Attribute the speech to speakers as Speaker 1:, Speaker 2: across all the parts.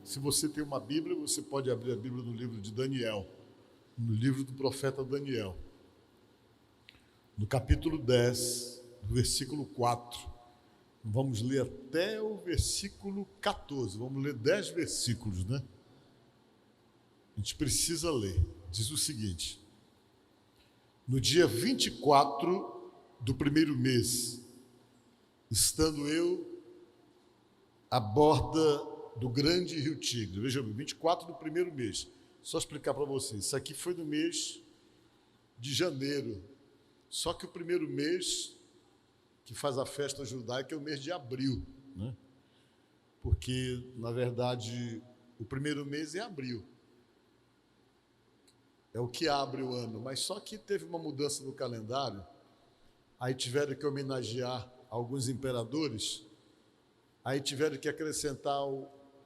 Speaker 1: Se você tem uma Bíblia, você pode abrir a Bíblia no livro de Daniel, no livro do profeta Daniel, no capítulo 10, no versículo 4. Vamos ler até o versículo 14, vamos ler 10 versículos, né? A gente precisa ler. Diz o seguinte: no dia 24 do primeiro mês, estando eu à borda do grande rio Tigre. Veja bem, 24 do primeiro mês. Só explicar para vocês. Isso aqui foi no mês de janeiro. Só que o primeiro mês que faz a festa judaica é o mês de abril, né? Porque, na verdade, o primeiro mês é abril. É o que abre o ano. Mas só que teve uma mudança no calendário. Aí tiveram que homenagear alguns imperadores. Aí tiveram que acrescentar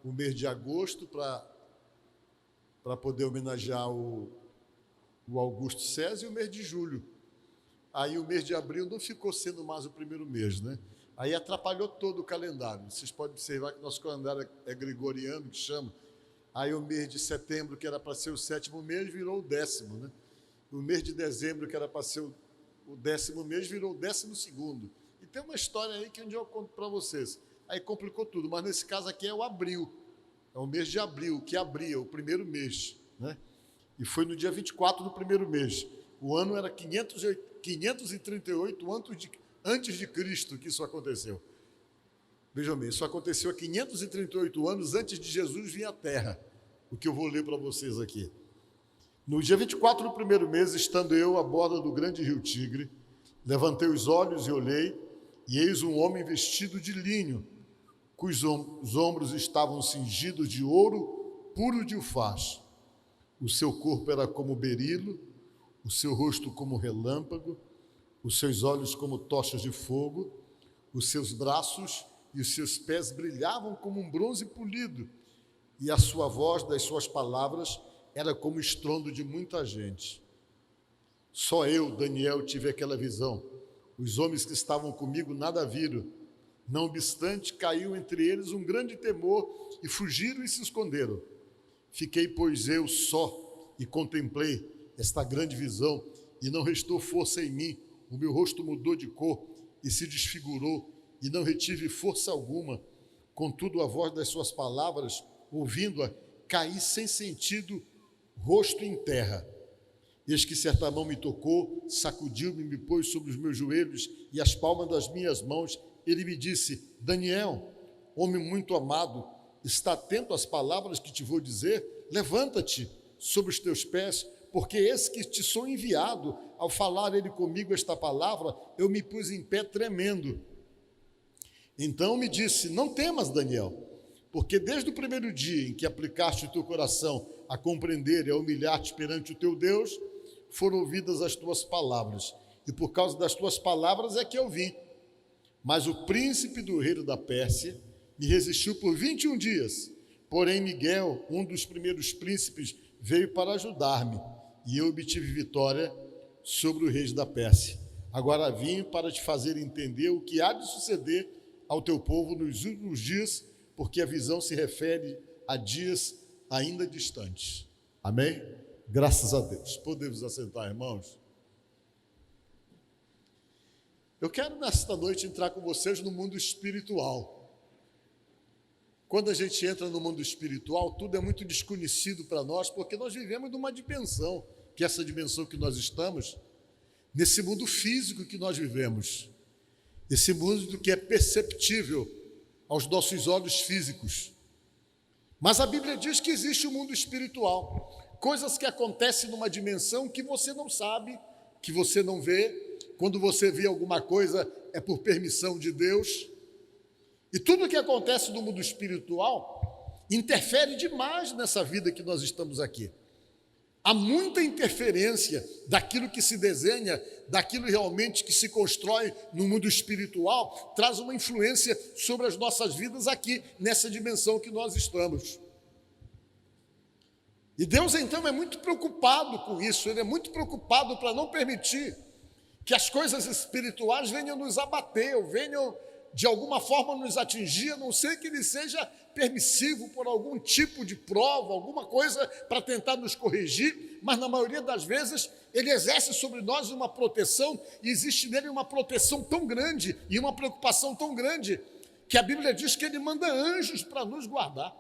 Speaker 1: o mês de agosto para poder homenagear o Augusto César, e o mês de julho. Aí o mês de abril não ficou sendo mais o primeiro mês, né? Aí atrapalhou todo o calendário. Vocês podem observar que nosso calendário é gregoriano, que chama. Aí o mês de setembro, que era para ser o 7º mês, virou o 10º, né? O mês de dezembro, que era para ser o 10º mês, virou o 12º. E tem uma história aí que um dia eu conto para vocês. Aí complicou tudo, mas nesse caso aqui é o abril. É o mês de abril, que abria o primeiro mês, né? E foi no dia 24 do primeiro mês. O ano era 538 antes de Cristo que isso aconteceu. Vejam bem, isso aconteceu há 538 anos antes de Jesus vir à Terra. O que eu vou ler para vocês aqui. No dia 24 do primeiro mês, estando eu à borda do grande rio Tigre, levantei os olhos e olhei, e eis um homem vestido de linho, cujos ombros estavam cingidos de ouro puro de ufaz. O seu corpo era como berilo, o seu rosto como relâmpago, os seus olhos como tochas de fogo, os seus braços e os seus pés brilhavam como um bronze polido, e a sua voz das suas palavras era como o estrondo de muita gente. Só eu, Daniel, tive aquela visão. Os homens que estavam comigo nada viram. Não obstante, caiu entre eles um grande temor, e fugiram e se esconderam. Fiquei, pois, eu só, e contemplei esta grande visão, e não restou força em mim. O meu rosto mudou de cor e se desfigurou, e não retive força alguma. Contudo, a voz das suas palavras, ouvindo-a, caí sem sentido, rosto em terra. Eis que certa mão me tocou, sacudiu-me, me pôs sobre os meus joelhos e as palmas das minhas mãos. Ele me disse: Daniel, homem muito amado, está atento às palavras que te vou dizer? Levanta-te sobre os teus pés, porque eis que te sou enviado. Ao falar ele comigo esta palavra, eu me pus em pé tremendo. Então me disse: não temas, Daniel, porque desde o primeiro dia em que aplicaste o teu coração a compreender e a humilhar-te perante o teu Deus, foram ouvidas as tuas palavras, e por causa das tuas palavras é que eu vim. Mas o príncipe do reino da Pérsia me resistiu por 21 dias. Porém, Miguel, um dos primeiros príncipes, veio para ajudar-me, e eu obtive vitória sobre o rei da Pérsia. Agora vim para te fazer entender o que há de suceder ao teu povo nos últimos dias, porque a visão se refere a dias ainda distantes. Amém? Graças a Deus. Podemos assentar, irmãos? Eu quero nesta noite entrar com vocês no mundo espiritual. Quando a gente entra no mundo espiritual, tudo é muito desconhecido para nós, porque nós vivemos numa dimensão, que é essa dimensão que nós estamos, nesse mundo físico que nós vivemos, esse mundo que é perceptível aos nossos olhos físicos. Mas a Bíblia diz que existe um mundo espiritual, coisas que acontecem numa dimensão que você não sabe, que você não vê. Quando você vê alguma coisa, é por permissão de Deus. E tudo que acontece no mundo espiritual interfere demais nessa vida que nós estamos aqui. Há muita interferência daquilo que se desenha, daquilo realmente que se constrói no mundo espiritual, traz uma influência sobre as nossas vidas aqui, nessa dimensão que nós estamos. E Deus, então, é muito preocupado com isso, Ele é muito preocupado para não permitir que as coisas espirituais venham nos abater, ou venham de alguma forma nos atingir, a não ser que ele seja permissivo por algum tipo de prova, alguma coisa para tentar nos corrigir, mas na maioria das vezes ele exerce sobre nós uma proteção, e existe nele uma proteção tão grande e uma preocupação tão grande, que a Bíblia diz que ele manda anjos para nos guardar.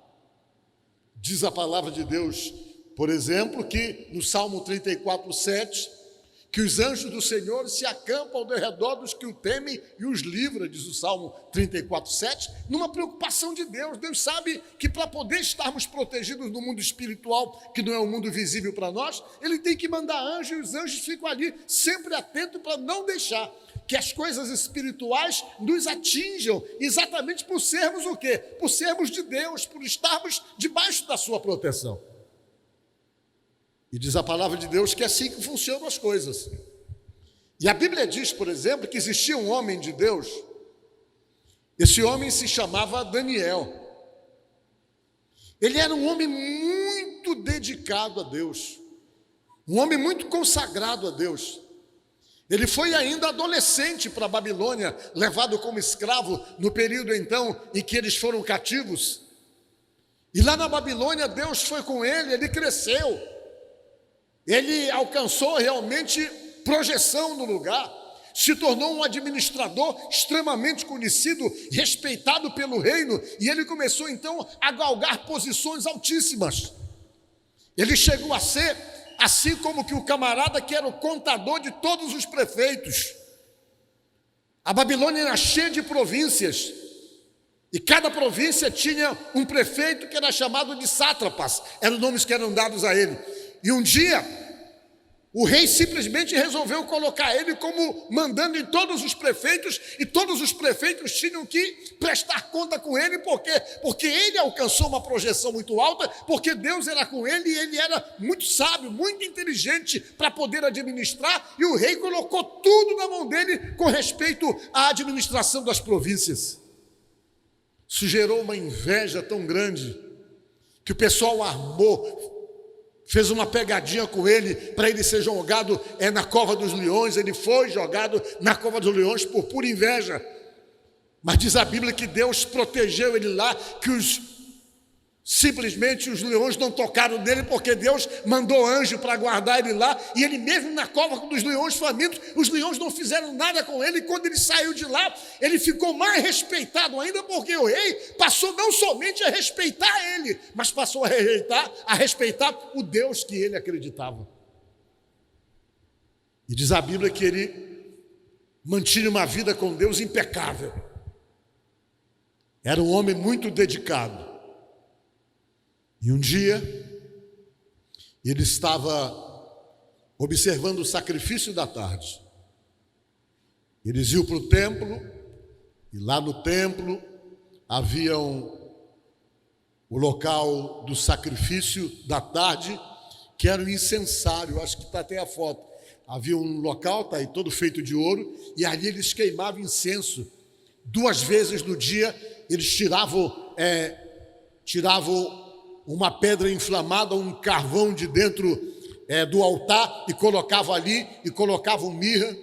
Speaker 1: Diz a palavra de Deus, por exemplo, que no Salmo 34, 7, que os anjos do Senhor se acampam ao redor dos que o temem e os livra, diz o Salmo 34, 7, numa preocupação de Deus. Deus sabe que para poder estarmos protegidos no mundo espiritual, que não é um mundo visível para nós, ele tem que mandar anjos, e os anjos ficam ali sempre atentos para não deixar que as coisas espirituais nos atinjam, exatamente por sermos o quê? Por sermos de Deus, por estarmos debaixo da sua proteção. E diz a palavra de Deus que é assim que funcionam as coisas. E a Bíblia diz, por exemplo, que existia um homem de Deus. Esse homem se chamava Daniel. Ele era um homem muito dedicado a Deus, um homem muito consagrado a Deus. Ele foi ainda adolescente para a Babilônia, levado como escravo no período então em que eles foram cativos. E lá na Babilônia Deus foi com ele, ele cresceu. Ele alcançou realmente projeção no lugar, se tornou um administrador extremamente conhecido, respeitado pelo reino, e ele começou então a galgar posições altíssimas. Ele chegou a ser, assim como que o camarada que era o contador de todos os prefeitos. A Babilônia era cheia de províncias, e cada província tinha um prefeito que era chamado de sátrapas, eram nomes que eram dados a ele. E um dia, o rei simplesmente resolveu colocar ele como mandando em todos os prefeitos, e todos os prefeitos tinham que prestar conta com ele, porque ele alcançou uma projeção muito alta, porque Deus era com ele, e ele era muito sábio, muito inteligente para poder administrar, e o rei colocou tudo na mão dele com respeito à administração das províncias. Isso gerou uma inveja tão grande, que o pessoal armou, fez uma pegadinha com ele, para ele ser jogado na cova dos leões. Ele foi jogado na cova dos leões por pura inveja. Mas diz a Bíblia que Deus protegeu ele lá, que simplesmente os leões não tocaram nele, porque Deus mandou anjo para guardar ele lá, e ele mesmo na cova dos leões famintos, os leões não fizeram nada com ele, e quando ele saiu de lá, ele ficou mais respeitado ainda, porque o rei passou não somente a respeitar ele, mas passou a respeitar o Deus que ele acreditava. E diz a Bíblia que ele mantinha uma vida com Deus impecável. Era um homem muito dedicado. E um dia, ele estava observando o sacrifício da tarde. Eles iam para o templo, e lá no templo havia o local do sacrifício da tarde, que era o incensário, acho que está até a foto. Havia um local, está aí todo feito de ouro, e ali eles queimavam incenso. 2 vezes no dia, eles tiravam uma pedra inflamada, um carvão de dentro do altar, e colocavam ali, e colocavam mirra,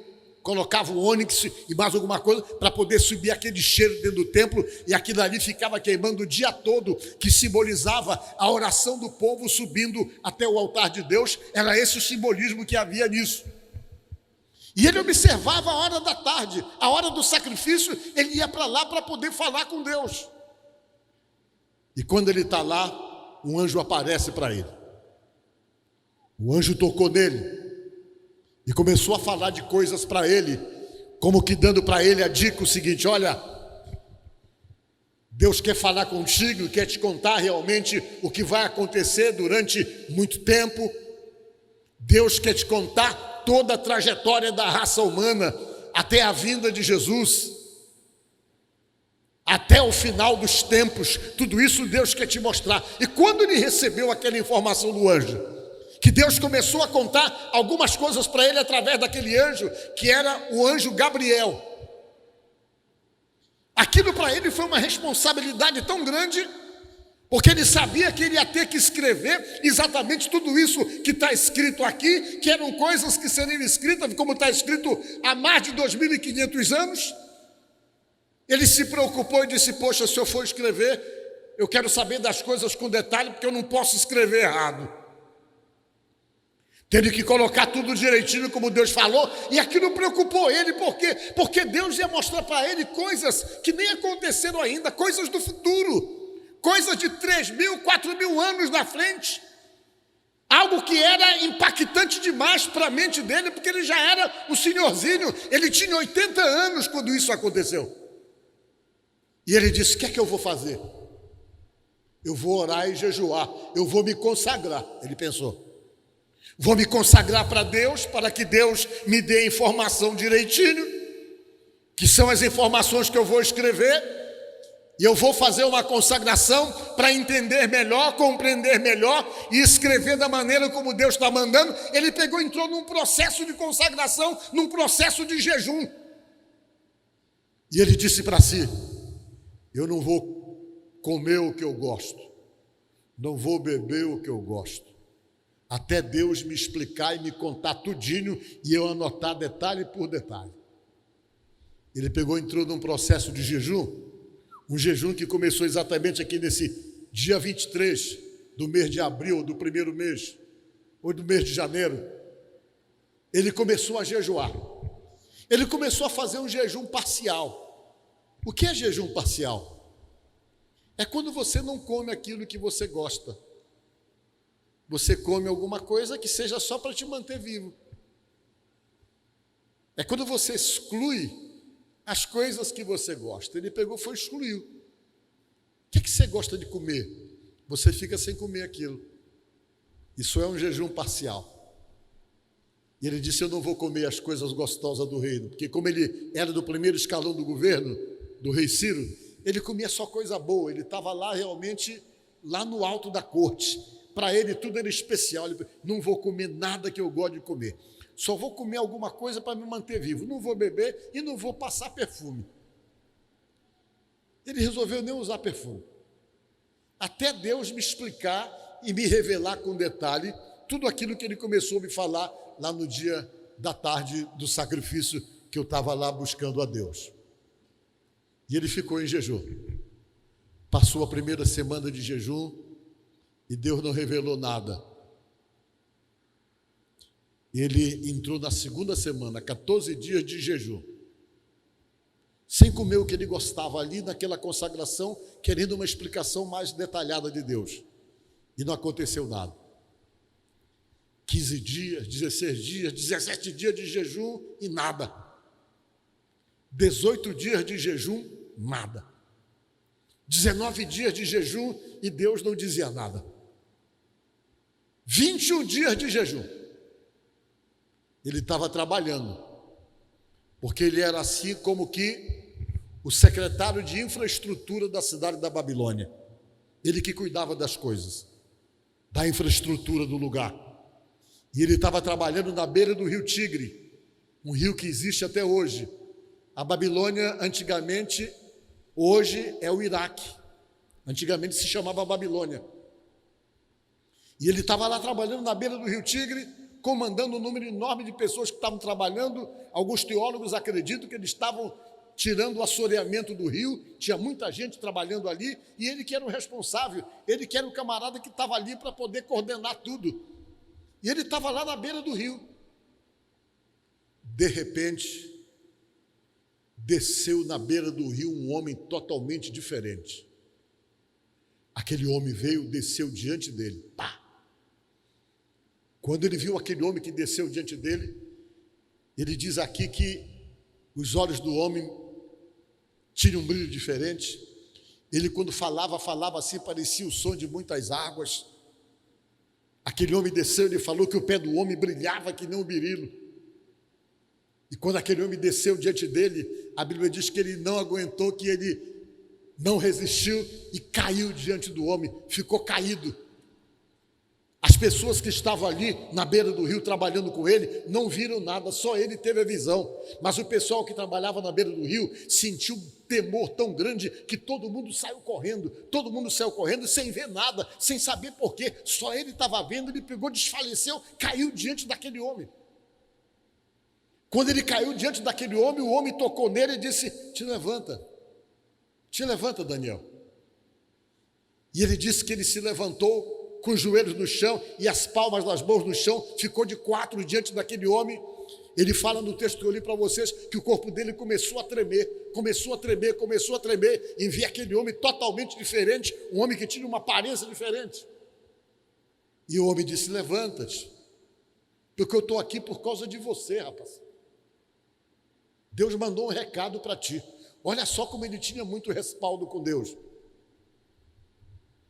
Speaker 1: colocavam ônix e mais alguma coisa, para poder subir aquele cheiro dentro do templo, e aquilo ali ficava queimando o dia todo, que simbolizava a oração do povo subindo até o altar de Deus. Era esse o simbolismo que havia nisso. E ele observava a hora da tarde, a hora do sacrifício, ele ia para lá para poder falar com Deus. E quando ele está lá, um anjo aparece para ele. O anjo tocou nele e começou a falar de coisas para ele, como que dando para ele a dica o seguinte: olha, Deus quer falar contigo, quer te contar realmente o que vai acontecer durante muito tempo. Deus quer te contar toda a trajetória da raça humana até a vinda de Jesus, até o final dos tempos. Tudo isso Deus quer te mostrar. E quando ele recebeu aquela informação do anjo, que Deus começou a contar algumas coisas para ele através daquele anjo, que era o anjo Gabriel, aquilo para ele foi uma responsabilidade tão grande, porque ele sabia que ele ia ter que escrever exatamente tudo isso que está escrito aqui, que eram coisas que seriam escritas, como está escrito há mais de 2.500 anos. Ele se preocupou e disse: poxa, se eu for escrever, eu quero saber das coisas com detalhe, porque eu não posso escrever errado. Teve que colocar tudo direitinho como Deus falou, e aquilo preocupou ele, por quê? Porque Deus ia mostrar para ele coisas que nem aconteceram ainda, coisas do futuro, coisas de 3.000, 4.000 anos na frente, algo que era impactante demais para a mente dele, porque ele já era um senhorzinho, ele tinha 80 anos quando isso aconteceu. E ele disse: o que é que eu vou fazer? Eu vou orar e jejuar, eu vou me consagrar. Ele pensou: vou me consagrar para Deus, para que Deus me dê a informação direitinho, que são as informações que eu vou escrever, e eu vou fazer uma consagração para entender melhor, compreender melhor e escrever da maneira como Deus está mandando. Ele pegou e entrou num processo de consagração, num processo de jejum. E ele disse para si: eu não vou comer o que eu gosto, não vou beber o que eu gosto, até Deus me explicar e me contar tudinho e eu anotar detalhe por detalhe. Ele pegou e entrou num processo de jejum, um jejum que começou exatamente aqui nesse dia 23 do mês de abril, do primeiro mês, ou do mês de janeiro. Ele começou a jejuar. Ele começou a fazer um jejum parcial. O que é jejum parcial? É quando você não come aquilo que você gosta. Você come alguma coisa que seja só para te manter vivo. É quando você exclui as coisas que você gosta. Ele pegou, foi e excluiu. O que você gosta de comer? Você fica sem comer aquilo. Isso é um jejum parcial. E ele disse: eu não vou comer as coisas gostosas do reino, porque como ele era do primeiro escalão do governo, do rei Ciro, ele comia só coisa boa, ele estava lá realmente, lá no alto da corte. Para ele tudo era especial. Ele: não vou comer nada que eu gosto de comer, só vou comer alguma coisa para me manter vivo, não vou beber e não vou passar perfume. Ele resolveu nem usar perfume, até Deus me explicar e me revelar com detalhe tudo aquilo que ele começou a me falar lá no dia da tarde do sacrifício, que eu estava lá buscando a Deus. E ele ficou em jejum. Passou a primeira semana de jejum e Deus não revelou nada. Ele entrou na segunda semana, 14 dias de jejum, sem comer o que ele gostava ali naquela consagração, querendo uma explicação mais detalhada de Deus. E não aconteceu nada. 15 dias, 16 dias, 17 dias de jejum e nada. 18 dias de jejum, nada. 19 dias de jejum e Deus não dizia nada. 21 dias de jejum. Ele estava trabalhando, porque ele era assim como que o secretário de infraestrutura da cidade da Babilônia. Ele que cuidava das coisas, da infraestrutura do lugar. E ele estava trabalhando na beira do rio Tigre, um rio que existe até hoje. A Babilônia, antigamente, hoje é o Iraque. Antigamente se chamava Babilônia. E ele estava lá trabalhando na beira do rio Tigre, comandando um número enorme de pessoas que estavam trabalhando. Alguns teólogos acreditam que eles estavam tirando o assoreamento do rio. Tinha muita gente trabalhando ali, e ele que era o responsável, ele que era o camarada que estava ali para poder coordenar tudo. E ele estava lá na beira do rio. De repente, desceu na beira do rio um homem totalmente diferente. Aquele homem veio, desceu diante dele. Pá! Quando ele viu aquele homem que desceu diante dele, ele diz aqui que os olhos do homem tinham um brilho diferente. Ele, quando falava assim, parecia o som de muitas águas. Aquele homem desceu, ele falou que o pé do homem brilhava que nem um berilo. E quando aquele homem desceu diante dele, a Bíblia diz que ele não aguentou, que ele não resistiu e caiu diante do homem, ficou caído. As pessoas que estavam ali na beira do rio trabalhando com ele não viram nada, só ele teve a visão. Mas o pessoal que trabalhava na beira do rio sentiu um temor tão grande que todo mundo saiu correndo sem ver nada, sem saber porquê. Só ele estava vendo, ele pegou, desfaleceu, caiu diante daquele homem. Quando ele caiu diante daquele homem, o homem tocou nele e disse: te levanta, Te levanta, Daniel. E ele disse que ele se levantou com os joelhos no chão e as palmas das mãos no chão, ficou de quatro diante daquele homem. Ele fala no texto que eu li para vocês que o corpo dele começou a tremer, e vi aquele homem totalmente diferente, um homem que tinha uma aparência diferente. E o homem disse: levanta-te, porque eu estou aqui por causa de você, rapaz. Deus mandou um recado para ti. Olha só como ele tinha muito respaldo com Deus.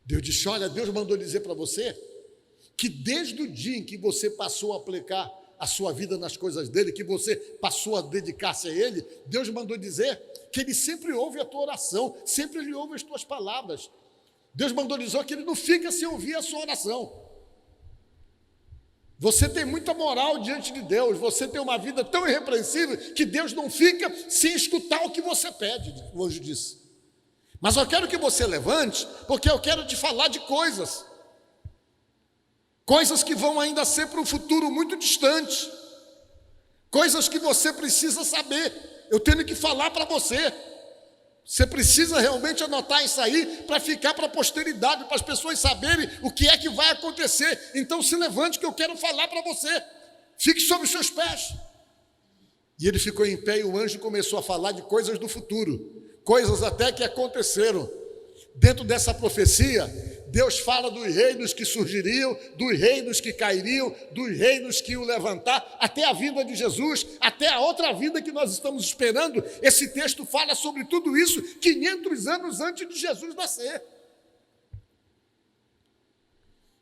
Speaker 1: Deus disse: olha, Deus mandou dizer para você que desde o dia em que você passou a aplicar a sua vida nas coisas dele, que você passou a dedicar-se a ele, Deus mandou dizer que ele sempre ouve a tua oração, sempre ele ouve as tuas palavras. Deus mandou dizer que ele não fica sem ouvir a sua oração. Você tem muita moral diante de Deus, você tem uma vida tão irrepreensível que Deus não fica sem escutar o que você pede, o anjo disse. Mas eu quero que você levante, porque eu quero te falar de coisas que vão ainda ser para um futuro muito distante, coisas que você precisa saber. Eu tenho que falar para você. Você precisa realmente anotar isso aí para ficar para a posteridade, para as pessoas saberem o que é que vai acontecer. Então se levante que eu quero falar para você. Fique sobre os seus pés. E ele ficou em pé e o anjo começou a falar de coisas do futuro, coisas até que aconteceram. Dentro dessa profecia, Deus fala dos reinos que surgiriam, dos reinos que cairiam, dos reinos que iam levantar, até a vinda de Jesus, até a outra vinda que nós estamos esperando. Esse texto fala sobre tudo isso 500 anos antes de Jesus nascer.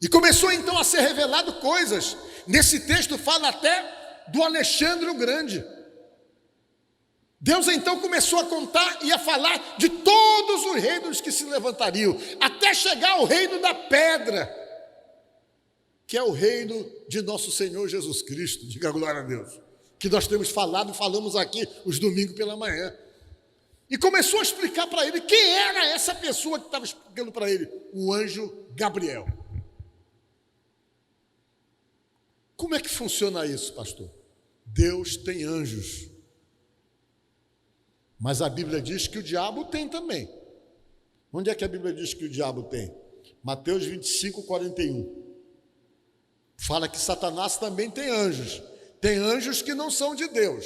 Speaker 1: E começou então a ser revelado coisas. Nesse texto fala até do Alexandre o Grande. Deus então começou a contar e a falar de todos os reinos que se levantariam, até chegar ao reino da pedra, que é o reino de nosso Senhor Jesus Cristo. Diga glória a Deus. Que nós temos falado e falamos aqui os domingos pela manhã. E começou a explicar para ele quem era essa pessoa que estava explicando para ele, o anjo Gabriel. Como é que funciona isso, pastor? Deus tem anjos. Mas a Bíblia diz que o diabo tem também. Onde é que a Bíblia diz que o diabo tem? Mateus 25, 41. Fala que Satanás também tem anjos. Tem anjos que não são de Deus.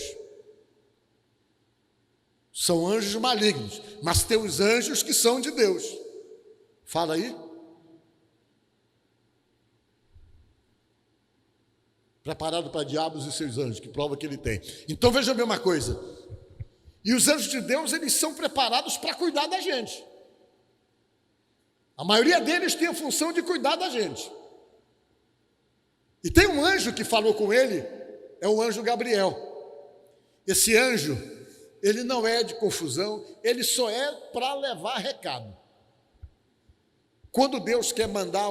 Speaker 1: São anjos malignos. Mas tem os anjos que são de Deus. Fala aí. Preparado para diabos e seus anjos, que prova que ele tem. Então veja bem uma coisa. E os anjos de Deus, eles são preparados para cuidar da gente. A maioria deles tem a função de cuidar da gente. E tem um anjo que falou com ele, é o anjo Gabriel. Esse anjo, ele não é de confusão, ele só é para levar recado. Quando Deus quer mandar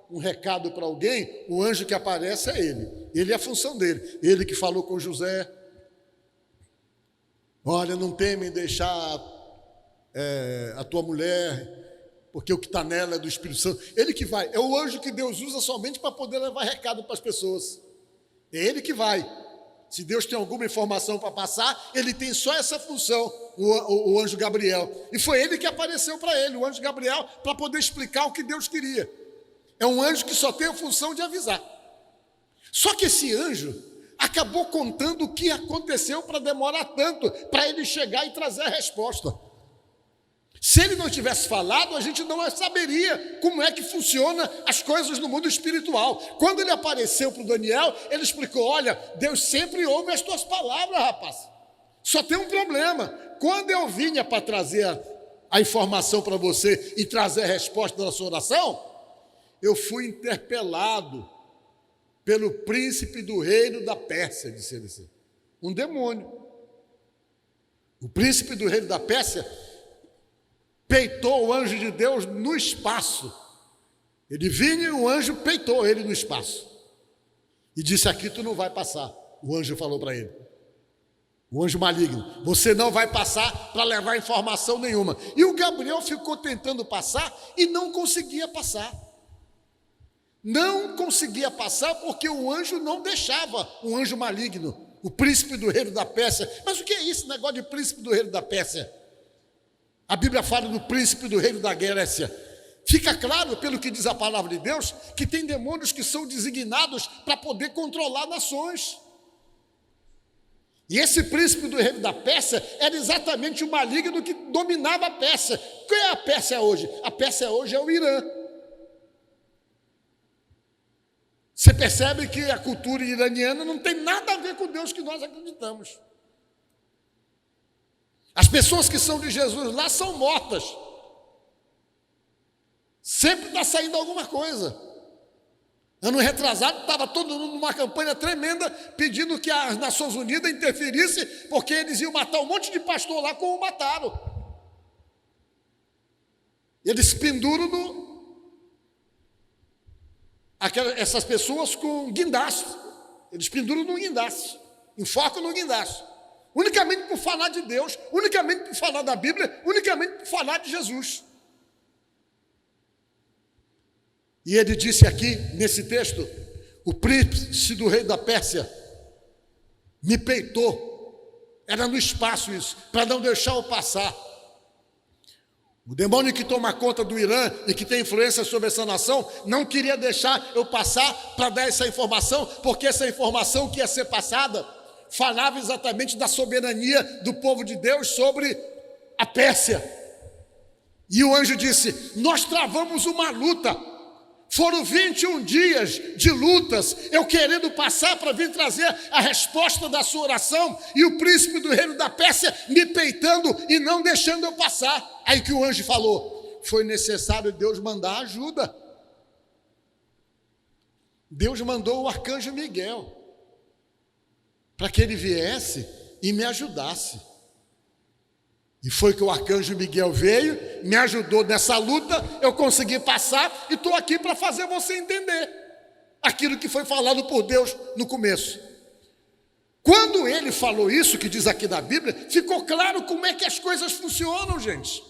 Speaker 1: um recado para alguém, o anjo que aparece é ele. Ele é a função dele. Ele que falou com José. Olha, não teme em deixar a tua mulher, porque o que está nela é do Espírito Santo. Ele que vai, é o anjo que Deus usa somente para poder levar recado para as pessoas. É ele que vai. Se Deus tem alguma informação para passar, ele tem só essa função, o anjo Gabriel. E foi ele que apareceu para ele, o anjo Gabriel, para poder explicar o que Deus queria. É um anjo que só tem a função de avisar. Só que esse anjo acabou contando o que aconteceu para demorar tanto, para ele chegar e trazer a resposta. Se ele não tivesse falado, a gente não saberia como é que funcionam as coisas no mundo espiritual. Quando ele apareceu para o Daniel, ele explicou: olha, Deus sempre ouve as tuas palavras, rapaz. Só tem um problema. Quando eu vinha para trazer a informação para você e trazer a resposta da sua oração, eu fui interpelado pelo príncipe do reino da Pérsia, disse ele assim. Um demônio. O príncipe do reino da Pérsia peitou o anjo de Deus no espaço. Ele vinha e o anjo peitou ele no espaço. E disse: aqui tu não vai passar. O anjo falou para ele. O anjo maligno. Você não vai passar para levar informação nenhuma. E o Gabriel ficou tentando passar e não conseguia passar. Não conseguia passar porque o anjo não deixava, um anjo maligno, o príncipe do reino da Pérsia. Mas o que é isso, negócio de príncipe do reino da Pérsia? A Bíblia fala do príncipe do reino da Grécia. Fica claro, pelo que diz a palavra de Deus, que tem demônios que são designados para poder controlar nações. E esse príncipe do reino da Pérsia era exatamente o maligno que dominava a Pérsia. Quem é a Pérsia hoje? A Pérsia hoje é o Irã. Você percebe que a cultura iraniana não tem nada a ver com o Deus que nós acreditamos. As pessoas que são de Jesus lá são mortas. Sempre está saindo alguma coisa. Ano retrasado, estava todo mundo numa campanha tremenda, pedindo que as Nações Unidas interferissem, porque eles iam matar um monte de pastor lá, como mataram. Eles penduram essas pessoas com guindaste. Eles penduram no guindaste, enfocam no guindaste. Unicamente por falar de Deus, unicamente por falar da Bíblia, unicamente por falar de Jesus. E ele disse aqui, nesse texto, o príncipe do rei da Pérsia me peitou. Era no espaço isso, para não deixar eu passar. O demônio que toma conta do Irã e que tem influência sobre essa nação, não queria deixar eu passar para dar essa informação, porque essa informação que ia ser passada, falava exatamente da soberania do povo de Deus sobre a Pérsia. E o anjo disse, nós travamos uma luta. Foram 21 dias de lutas, eu querendo passar para vir trazer a resposta da sua oração, e o príncipe do reino da Pérsia me peitando e não deixando eu passar. Aí que o anjo falou, foi necessário Deus mandar ajuda. Deus mandou o arcanjo Miguel, para que ele viesse e me ajudasse. E foi que o arcanjo Miguel veio, me ajudou nessa luta, eu consegui passar e estou aqui para fazer você entender aquilo que foi falado por Deus no começo. Quando ele falou isso, que diz aqui na Bíblia, ficou claro como é que as coisas funcionam, gente.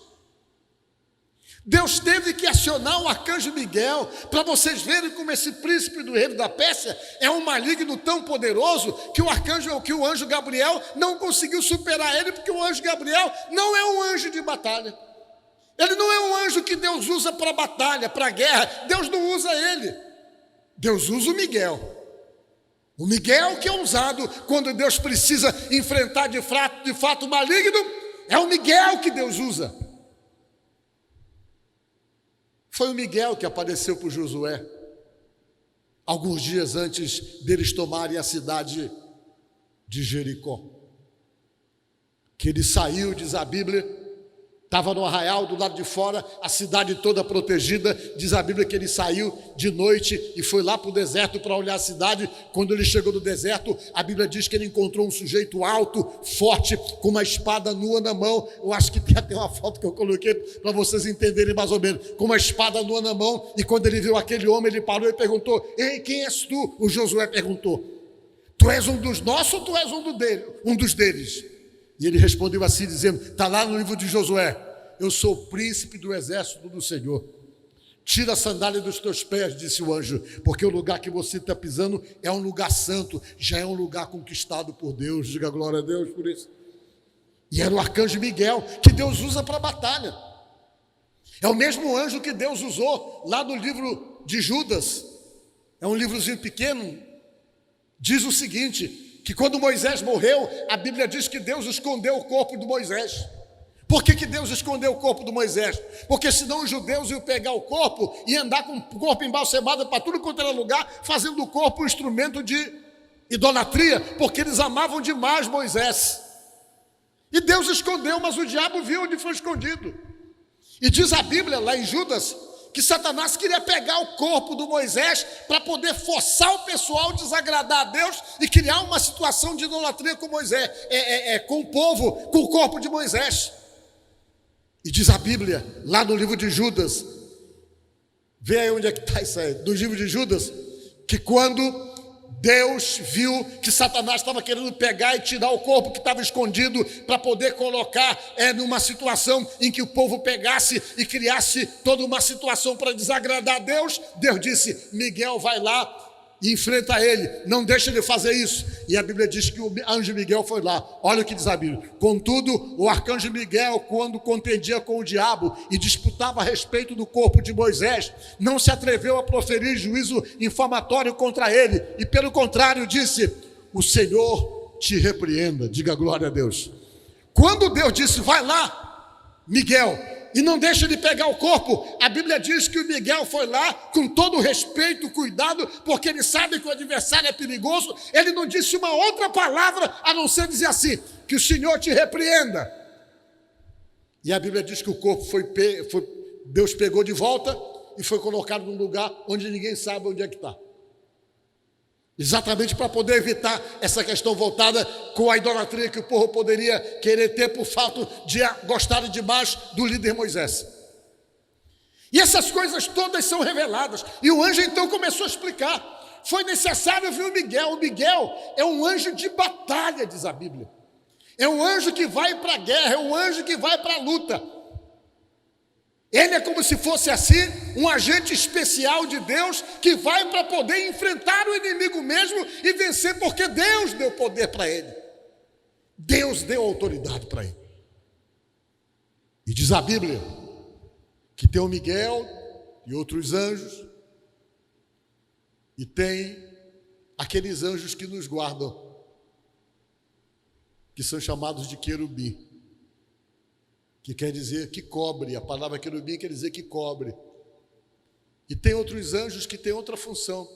Speaker 1: Deus teve que acionar o arcanjo Miguel para vocês verem como esse príncipe do reino da Pérsia é um maligno tão poderoso que o anjo Gabriel não conseguiu superar ele, porque o anjo Gabriel não é um anjo de batalha. Ele não é um anjo que Deus usa para batalha, para guerra. Deus não usa ele. Deus usa o Miguel. O Miguel que é usado quando Deus precisa enfrentar de fato o maligno, é o Miguel que Deus usa. Foi o Miguel que apareceu para Josué, alguns dias antes deles tomarem a cidade de Jericó. Que ele saiu, diz a Bíblia, estava no arraial do lado de fora, a cidade toda protegida, diz a Bíblia que ele saiu de noite e foi lá para o deserto para olhar a cidade. Quando ele chegou no deserto, a Bíblia diz que ele encontrou um sujeito alto, forte, com uma espada nua na mão. Eu acho que tem até uma foto que eu coloquei para vocês entenderem mais ou menos, com uma espada nua na mão. E quando ele viu aquele homem, ele parou e perguntou, ei, quem és tu? O Josué perguntou, tu és um dos nossos ou tu és um dos deles? E ele respondeu assim, dizendo, está lá no livro de Josué, eu sou o príncipe do exército do Senhor. Tira a sandália dos teus pés, disse o anjo, porque o lugar que você está pisando é um lugar santo, já é um lugar conquistado por Deus. Diga glória a Deus por isso. E era o arcanjo Miguel, que Deus usa para a batalha. É o mesmo anjo que Deus usou lá no livro de Judas. É um livrozinho pequeno. Diz o seguinte, que quando Moisés morreu, a Bíblia diz que Deus escondeu o corpo de Moisés. Por que Deus escondeu o corpo de Moisés? Porque senão os judeus iam pegar o corpo e andar com o corpo embalsamado para tudo quanto era lugar, fazendo do corpo um instrumento de idolatria, porque eles amavam demais Moisés. E Deus escondeu, mas o diabo viu onde foi escondido. E diz a Bíblia, lá em Judas, que Satanás queria pegar o corpo do Moisés para poder forçar o pessoal a desagradar a Deus e criar uma situação de idolatria com Moisés, com o povo, com o corpo de Moisés. E diz a Bíblia, lá no livro de Judas, vê aí onde é que está isso aí, do livro de Judas, que quando Deus viu que Satanás estava querendo pegar e tirar o corpo que estava escondido para poder colocar numa situação em que o povo pegasse e criasse toda uma situação para desagradar a Deus, Deus disse, Miguel vai lá e enfrenta ele, não deixa ele fazer isso. E a Bíblia diz que o anjo Miguel foi lá. Olha o que diz a Bíblia: contudo, o arcanjo Miguel, quando contendia com o diabo e disputava a respeito do corpo de Moisés, não se atreveu a proferir juízo infamatório contra ele, e pelo contrário disse: o Senhor te repreenda. Diga glória a Deus. Quando Deus disse: vai lá, Miguel, e não deixa ele pegar o corpo, a Bíblia diz que o Miguel foi lá com todo o respeito, cuidado, porque ele sabe que o adversário é perigoso. Ele não disse uma outra palavra a não ser dizer assim: que o Senhor te repreenda. E a Bíblia diz que o corpo Deus pegou de volta e foi colocado num lugar onde ninguém sabe onde é que está. Exatamente para poder evitar essa questão voltada com a idolatria que o povo poderia querer ter por fato de gostarem demais do líder Moisés. E essas coisas todas são reveladas. E o anjo então começou a explicar. Foi necessário vir o Miguel. O Miguel é um anjo de batalha, diz a Bíblia. É um anjo que vai para a guerra, é um anjo que vai para a luta. Ele é como se fosse assim, um agente especial de Deus que vai para poder enfrentar o inimigo mesmo e vencer, porque Deus deu poder para ele. Deus deu autoridade para ele. E diz a Bíblia que tem o Miguel e outros anjos, e tem aqueles anjos que nos guardam, que são chamados de querubim, que quer dizer que cobre. A palavra querubim quer dizer que cobre. E tem outros anjos que têm outra função,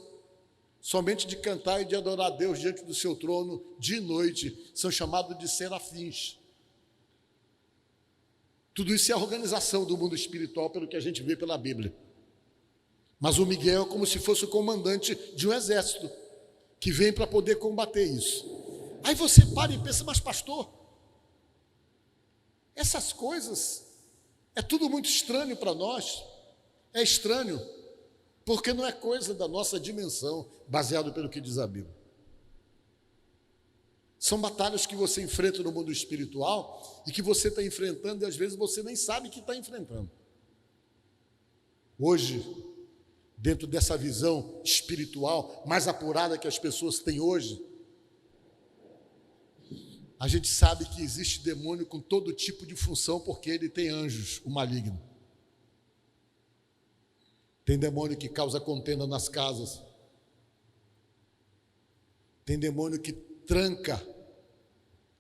Speaker 1: somente de cantar e de adorar a Deus diante do seu trono de noite. São chamados de serafins. Tudo isso é a organização do mundo espiritual, pelo que a gente vê pela Bíblia. Mas o Miguel é como se fosse o comandante de um exército que vem para poder combater isso. Aí você para e pensa: mas pastor, essas coisas é tudo muito estranho para nós. É estranho porque não é coisa da nossa dimensão, baseado pelo que diz a Bíblia. São batalhas que você enfrenta no mundo espiritual e que você está enfrentando e às vezes você nem sabe que está enfrentando. Hoje, dentro dessa visão espiritual mais apurada que as pessoas têm hoje, a gente sabe que existe demônio com todo tipo de função, porque ele tem anjos, o maligno. Tem demônio que causa contenda nas casas. Tem demônio que tranca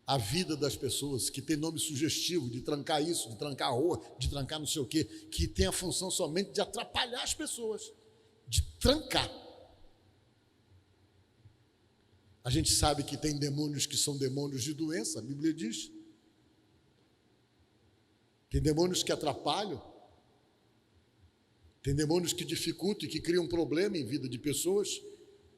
Speaker 1: a vida das pessoas, que tem nome sugestivo, de trancar isso, de trancar a rua, de trancar não sei o quê, que tem a função somente de atrapalhar as pessoas, de trancar. A gente sabe que tem demônios que são demônios de doença, a Bíblia diz. Tem demônios que atrapalham. Tem demônios que dificultam e que criam problema em vida de pessoas.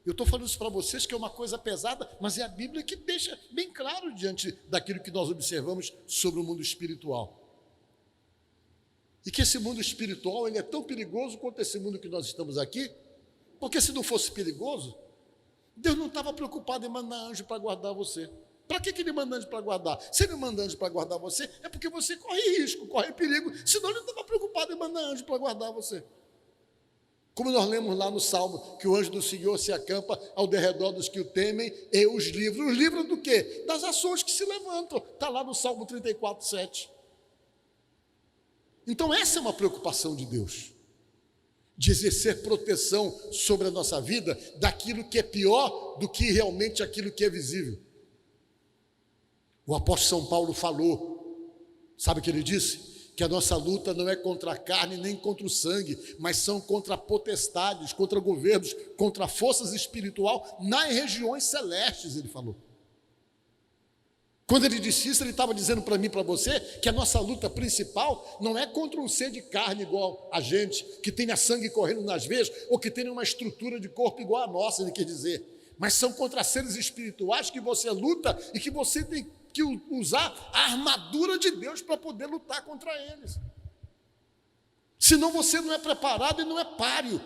Speaker 1: Eu estou falando isso para vocês que é uma coisa pesada, mas é a Bíblia que deixa bem claro diante daquilo que nós observamos sobre o mundo espiritual. E que esse mundo espiritual ele é tão perigoso quanto esse mundo que nós estamos aqui, porque se não fosse perigoso, Deus não estava preocupado em mandar anjo para guardar você. Para que ele manda anjo para guardar? Se ele manda anjo para guardar você, é porque você corre risco, corre perigo, senão ele não estava preocupado em mandar anjo para guardar você. Como nós lemos lá no Salmo, que o anjo do Senhor se acampa ao derredor dos que o temem e os livra. Os livra do quê? Das ações que se levantam. Está lá no Salmo 34, 7. Então essa é uma preocupação de Deus, de exercer proteção sobre a nossa vida daquilo que é pior do que realmente aquilo que é visível. O apóstolo São Paulo falou, sabe o que ele disse? Que a nossa luta não é contra a carne nem contra o sangue, mas são contra potestades, contra governos, contra forças espirituais nas regiões celestes, ele falou. Quando ele disse isso, ele estava dizendo para mim e para você que a nossa luta principal não é contra um ser de carne igual a gente, que tenha sangue correndo nas veias, ou que tenha uma estrutura de corpo igual a nossa, ele quer dizer. Mas são contra seres espirituais que você luta e que você tem que usar a armadura de Deus para poder lutar contra eles. Senão você não é preparado e não é páreo.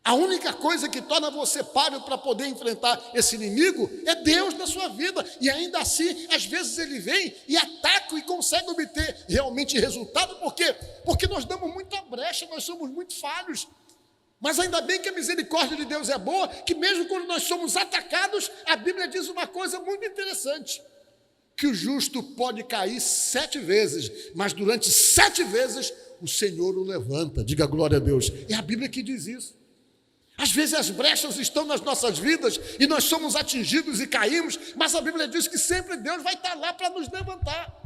Speaker 1: A única coisa que torna você páreo para poder enfrentar esse inimigo é Deus na sua vida. E ainda assim, às vezes ele vem e ataca e consegue obter realmente resultado. Por quê? Porque nós damos muita brecha, nós somos muito falhos. Mas ainda bem que a misericórdia de Deus é boa, que mesmo quando nós somos atacados, a Bíblia diz uma coisa muito interessante, que o justo pode cair 7 vezes, mas durante 7 vezes o Senhor o levanta. Diga glória a Deus. É a Bíblia que diz isso. Às vezes as brechas estão nas nossas vidas e nós somos atingidos e caímos, mas a Bíblia diz que sempre Deus vai estar lá para nos levantar.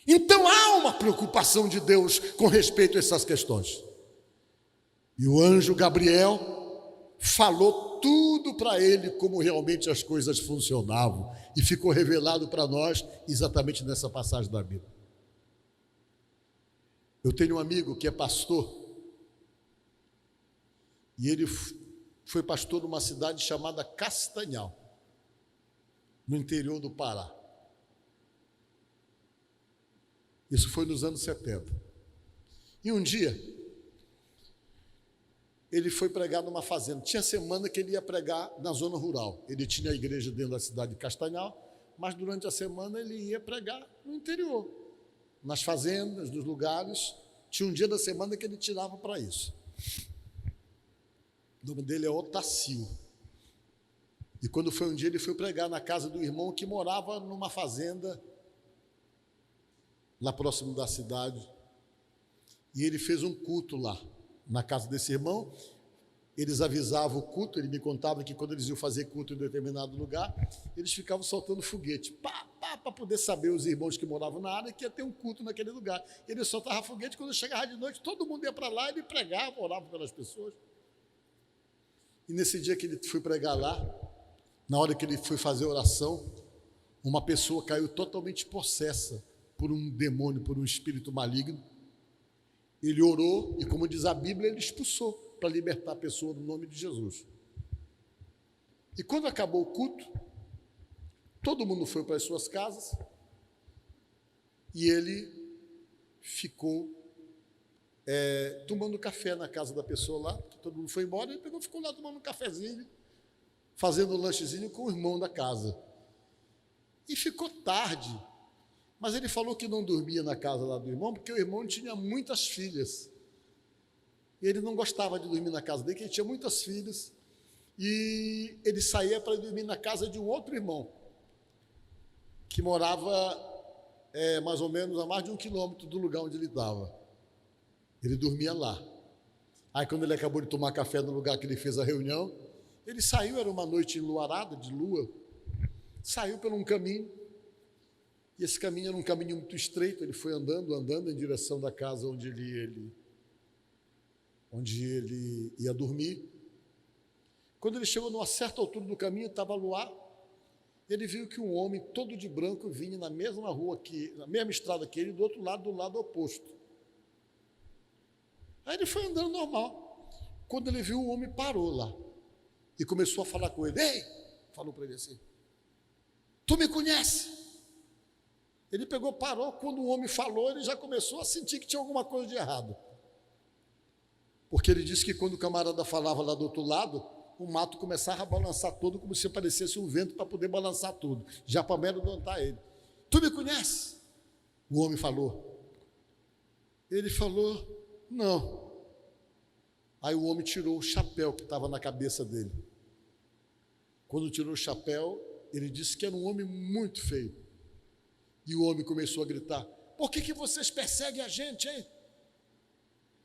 Speaker 1: Então há uma preocupação de Deus com respeito a essas questões. E o anjo Gabriel falou tudo para ele como realmente as coisas funcionavam e ficou revelado para nós exatamente nessa passagem da Bíblia. Eu tenho um amigo que é pastor e ele foi pastor numa cidade chamada Castanhal, no interior do Pará. Isso foi nos anos 70. E um dia ele foi pregar numa fazenda. Tinha semana que ele ia pregar na zona rural. Ele tinha a igreja dentro da cidade de Castanhal, mas durante a semana ele ia pregar no interior, nas fazendas, nos lugares. Tinha um dia da semana que ele tirava para isso. O nome dele é Otacil. E quando foi um dia, ele foi pregar na casa do irmão que morava numa fazenda lá próximo da cidade. E ele fez um culto lá, na casa desse irmão. Eles avisavam o culto, ele me contava que quando eles iam fazer culto em determinado lugar, eles ficavam soltando foguete, para poder saber os irmãos que moravam na área que ia ter um culto naquele lugar. Ele soltava foguete, quando chegava de noite, todo mundo ia para lá, ele pregava, orava pelas pessoas. E nesse dia que ele foi pregar lá, na hora que ele foi fazer a oração, uma pessoa caiu totalmente possessa por um demônio, por um espírito maligno. Ele orou e, como diz a Bíblia, ele expulsou para libertar a pessoa no nome de Jesus. E quando acabou o culto, todo mundo foi para as suas casas e ele ficou tomando café na casa da pessoa lá, que todo mundo foi embora, ele ficou lá tomando um cafezinho, fazendo um lanchezinho com o irmão da casa. E ficou tarde, mas ele falou que não dormia na casa lá do irmão, porque o irmão tinha muitas filhas. E ele não gostava de dormir na casa dele, porque ele tinha muitas filhas, e ele saía para dormir na casa de um outro irmão, que morava mais ou menos a mais de 1 quilômetro do lugar onde ele estava. Ele dormia lá. Aí quando ele acabou de tomar café no lugar que ele fez a reunião, ele saiu, era uma noite enluarada, de lua, saiu por um caminho, e esse caminho era um caminho muito estreito. Ele foi andando em direção da casa onde ele ia dormir. Quando ele chegou numa certa altura do caminho, estava luar, ele viu que um homem todo de branco vinha na mesma rua, na mesma estrada que ele, do lado oposto. Aí ele foi andando normal. Quando ele viu, o homem parou lá e começou a falar com ele. Ei, falou para ele assim, tu me conhece? Ele pegou, parou. Quando o homem falou, ele já começou a sentir que tinha alguma coisa de errado. Porque ele disse que quando o camarada falava lá do outro lado, o mato começava a balançar todo, como se parecesse um vento para poder balançar tudo, já para amedrontar ele. Tu me conhece? O homem falou. Ele falou, não. Aí o homem tirou o chapéu que estava na cabeça dele. Quando tirou o chapéu, ele disse que era um homem muito feio. E o homem começou a gritar, por que vocês perseguem a gente, hein?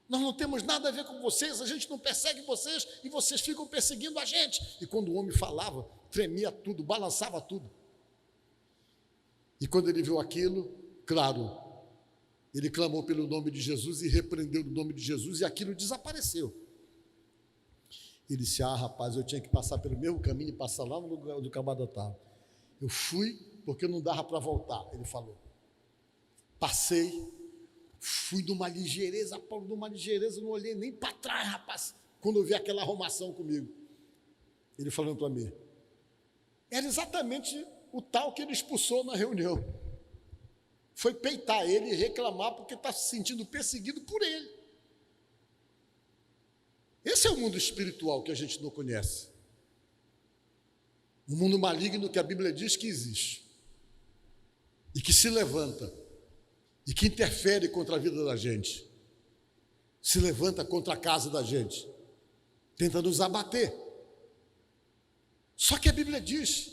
Speaker 1: Nós não temos nada a ver com vocês, a gente não persegue vocês e vocês ficam perseguindo a gente. E quando o homem falava, tremia tudo, balançava tudo. E quando ele viu aquilo, claro, ele clamou pelo nome de Jesus e repreendeu o nome de Jesus e aquilo desapareceu. Ele disse, rapaz, eu tinha que passar pelo mesmo caminho e passar lá no lugar onde o camarada estava. Eu fui porque não dava para voltar, ele falou. Passei, fui de uma ligeireza, não olhei nem para trás, rapaz, quando eu vi aquela arrumação comigo. Ele falando para mim, era exatamente o tal que ele expulsou na reunião. Foi peitar ele e reclamar porque está se sentindo perseguido por ele. Esse é o mundo espiritual que a gente não conhece. Um mundo maligno que a Bíblia diz que existe e que se levanta e que interfere contra a vida da gente. se levanta contra a casa da gente, tenta nos abater. Só que a Bíblia diz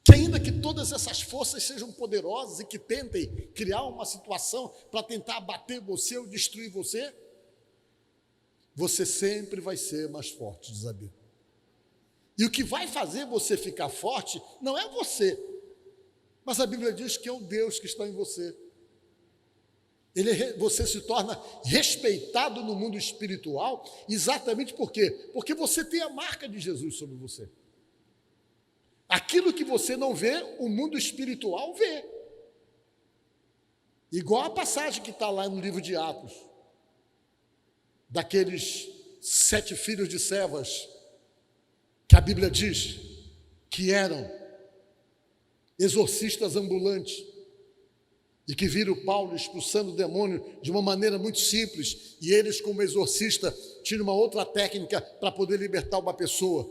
Speaker 1: que ainda que todas essas forças sejam poderosas e que tentem criar uma situação para tentar abater você ou destruir você, você sempre vai ser mais forte, diz a Bíblia. E o que vai fazer você ficar forte não é você, mas a Bíblia diz que é o Deus que está em você. Você se torna respeitado no mundo espiritual, exatamente por quê? Porque você tem a marca de Jesus sobre você. Aquilo que você não vê, o mundo espiritual vê. Igual a passagem que está lá no livro de Atos, daqueles 7 filhos de Cefas, que a Bíblia diz que eram exorcistas ambulantes, e que viram Paulo expulsando o demônio de uma maneira muito simples, e eles, como exorcista, tinham uma outra técnica para poder libertar uma pessoa.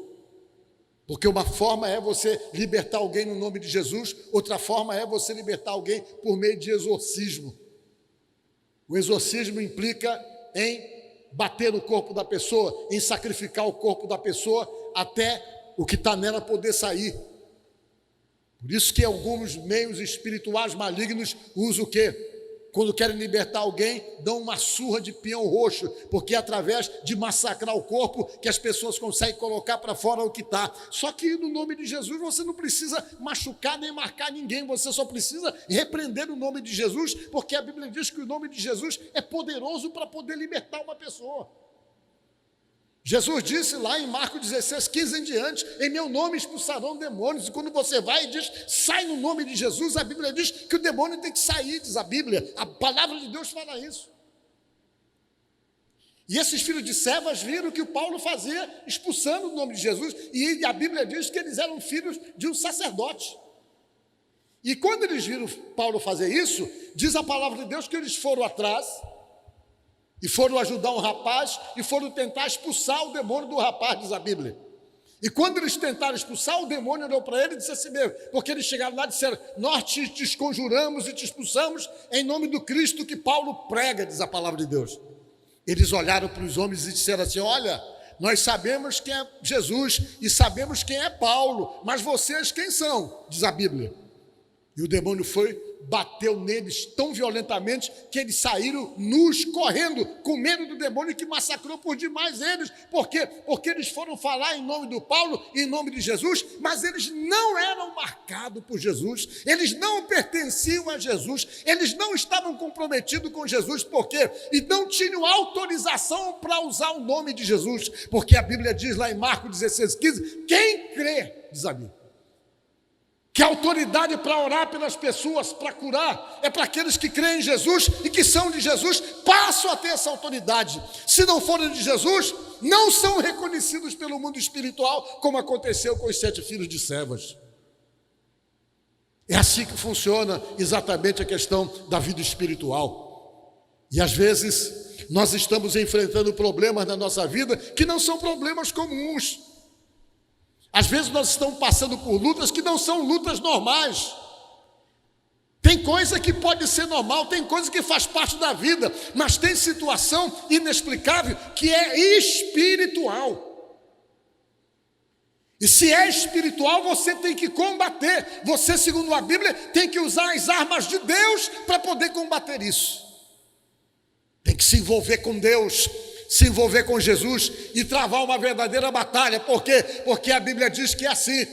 Speaker 1: Porque uma forma é você libertar alguém no nome de Jesus, outra forma é você libertar alguém por meio de exorcismo. O exorcismo implica em bater no corpo da pessoa, em sacrificar o corpo da pessoa até o que está nela poder sair. Por isso que alguns meios espirituais malignos usam o quê? Quando querem libertar alguém, dão uma surra de peão roxo, porque é através de massacrar o corpo que as pessoas conseguem colocar para fora o que está. Só que no nome de Jesus você não precisa machucar nem marcar ninguém, você só precisa repreender o nome de Jesus, porque a Bíblia diz que o nome de Jesus é poderoso para poder libertar uma pessoa. Jesus disse lá em Marcos 16, 15 em diante, em meu nome expulsarão demônios, e quando você vai e diz, sai no nome de Jesus, a Bíblia diz que o demônio tem que sair, diz a Bíblia, a palavra de Deus fala isso. E esses filhos de Cefas viram o que o Paulo fazia, expulsando o nome de Jesus, e a Bíblia diz que eles eram filhos de um sacerdote. E quando eles viram Paulo fazer isso, diz a palavra de Deus que eles foram atrás, e foram ajudar um rapaz, e foram tentar expulsar o demônio do rapaz, diz a Bíblia. E quando eles tentaram expulsar, o demônio olhou para ele e disse assim mesmo, porque eles chegaram lá e disseram, nós te desconjuramos e te expulsamos em nome do Cristo que Paulo prega, diz a palavra de Deus. Eles olharam para os homens e disseram assim, olha, nós sabemos quem é Jesus e sabemos quem é Paulo, mas vocês quem são? Diz a Bíblia. E o demônio bateu neles tão violentamente que eles saíram nus, correndo, com medo do demônio que massacrou por demais eles. Por quê? Porque eles foram falar em nome do Paulo, em nome de Jesus, mas eles não eram marcados por Jesus, eles não pertenciam a Jesus, eles não estavam comprometidos com Jesus, por quê? E não tinham autorização para usar o nome de Jesus, porque a Bíblia diz lá em Marcos 16, 15, quem crê, diz a Bíblia, que a autoridade para orar pelas pessoas, para curar, é para aqueles que creem em Jesus e que são de Jesus, passam a ter essa autoridade. Se não forem de Jesus, não são reconhecidos pelo mundo espiritual, como aconteceu com os 7 filhos de Cefas. É assim que funciona exatamente a questão da vida espiritual. E às vezes nós estamos enfrentando problemas na nossa vida que não são problemas comuns. Às vezes nós estamos passando por lutas que não são lutas normais. Tem coisa que pode ser normal, tem coisa que faz parte da vida, mas tem situação inexplicável que é espiritual. E se é espiritual, você tem que combater. Você, segundo a Bíblia, tem que usar as armas de Deus para poder combater isso. Tem que se envolver com Deus, se envolver com Jesus e travar uma verdadeira batalha. Por quê? Porque a Bíblia diz que é assim.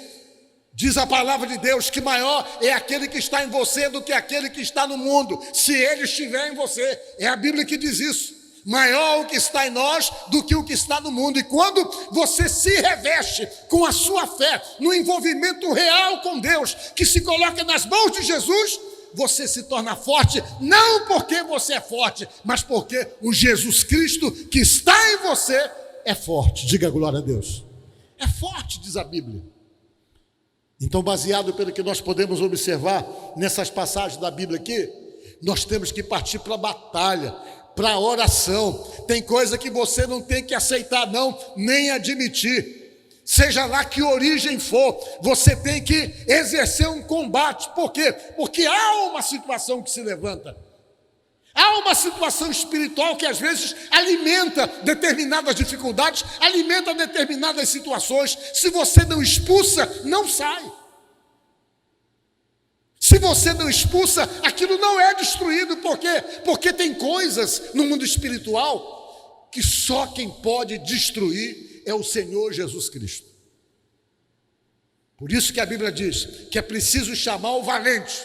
Speaker 1: Diz a palavra de Deus que maior é aquele que está em você do que aquele que está no mundo, se ele estiver em você. É a Bíblia que diz isso. Maior o que está em nós do que o que está no mundo. E quando você se reveste com a sua fé, no envolvimento real com Deus, que se coloca nas mãos de Jesus, você se torna forte, não porque você é forte, mas porque o Jesus Cristo que está em você é forte. Diga glória a Deus. É forte, diz a Bíblia. Então, baseado pelo que nós podemos observar nessas passagens da Bíblia aqui, nós temos que partir para a batalha, para a oração. Tem coisa que você não tem que aceitar não, nem admitir. Seja lá que origem for, você tem que exercer um combate. Por quê? Porque há uma situação que se levanta. Há Há uma situação espiritual que às vezes alimenta determinadas dificuldades, alimenta determinadas situações. Se você não expulsa, não sai. Se você não expulsa, aquilo não é destruído. Por quê? Porque tem coisas no mundo espiritual que só quem pode destruir é o Senhor Jesus Cristo. Por isso que a Bíblia diz que é preciso chamar o valente,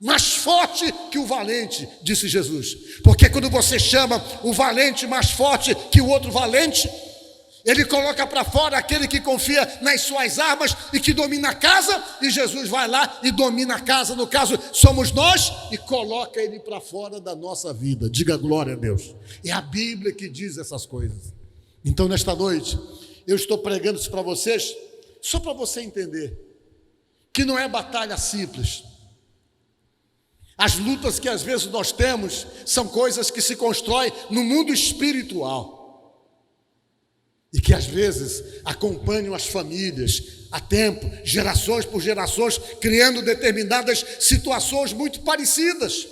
Speaker 1: mais forte que o valente, disse Jesus. Porque quando você chama o valente mais forte que o outro valente, ele coloca para fora aquele que confia nas suas armas e que domina a casa, e Jesus vai lá e domina a casa, no caso somos nós, e coloca ele para fora da nossa vida. Diga glória a Deus. É a Bíblia que diz essas coisas. Então nesta noite, eu estou pregando isso para vocês, só para você entender que não é batalha simples. As lutas que às vezes nós temos são coisas que se constroem no mundo espiritual e que às vezes acompanham as famílias há tempo, gerações por gerações, criando determinadas situações muito parecidas.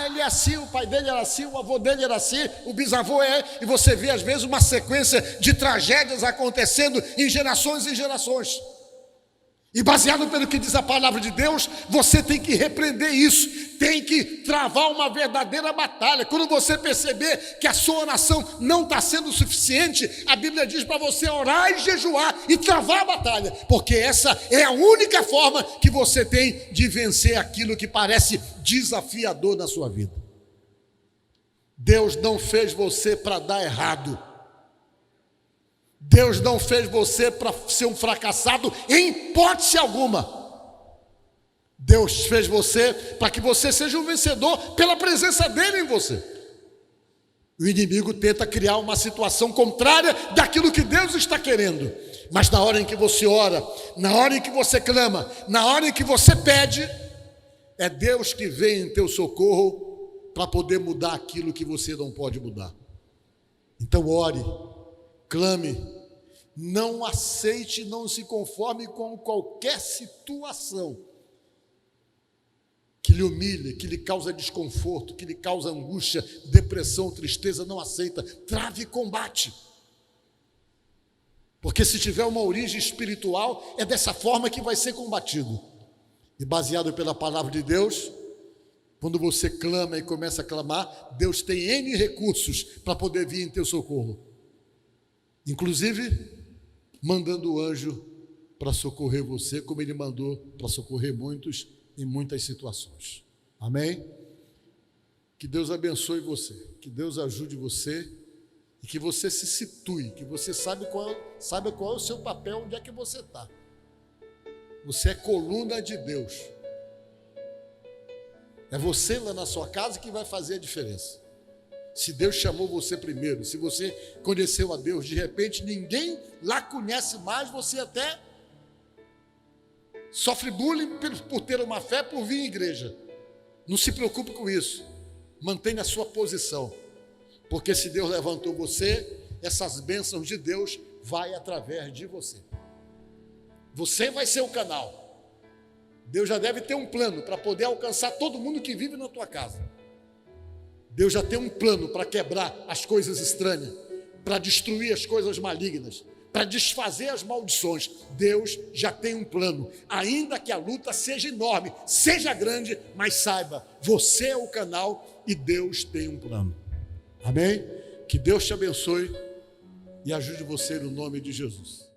Speaker 1: Ele é assim, o pai dele era assim, o avô dele era assim, o bisavô e você vê às vezes uma sequência de tragédias acontecendo em gerações e gerações. E baseado pelo que diz a palavra de Deus, você tem que repreender isso, tem que travar uma verdadeira batalha. Quando você perceber que a sua oração não está sendo suficiente, a Bíblia diz para você orar e jejuar e travar a batalha, porque essa é a única forma que você tem de vencer aquilo que parece desafiador na sua vida. Deus não fez você para dar errado. Deus não fez você para ser um fracassado em hipótese alguma. Deus fez você para que você seja um vencedor pela presença dele em você. O inimigo tenta criar uma situação contrária daquilo que Deus está querendo. Mas na hora em que você ora, na hora em que você clama, na hora em que você pede, é Deus que vem em teu socorro para poder mudar aquilo que você não pode mudar. Então ore, clame, não aceite, não se conforme com qualquer situação que lhe humilhe, que lhe causa desconforto, que lhe causa angústia, depressão, tristeza. Não aceita, trave e combate. Porque se tiver uma origem espiritual, é dessa forma que vai ser combatido. E baseado pela palavra de Deus, quando você clama e começa a clamar, Deus tem N recursos para poder vir em teu socorro. Inclusive, mandando o anjo para socorrer você, como ele mandou para socorrer muitos em muitas situações. Amém? Que Deus abençoe você, que Deus ajude você e que você se situe, que você saiba qual é o seu papel, onde é que você está. Você é coluna de Deus. É você lá na sua casa que vai fazer a diferença. Se Deus chamou você primeiro, se você conheceu a Deus, de repente ninguém lá conhece mais, você até sofre bullying por ter uma fé, por vir à igreja. Não se preocupe com isso, mantenha a sua posição, porque se Deus levantou você, essas bênçãos de Deus vai através de você. Você vai ser o canal. Deus já deve ter um plano para poder alcançar todo mundo que vive na tua casa. Deus já tem um plano para quebrar as coisas estranhas, para destruir as coisas malignas, para desfazer as maldições. Deus já tem um plano, ainda que a luta seja enorme, seja grande, mas saiba, você é o canal e Deus tem um plano. Amém? Que Deus te abençoe e ajude você no nome de Jesus.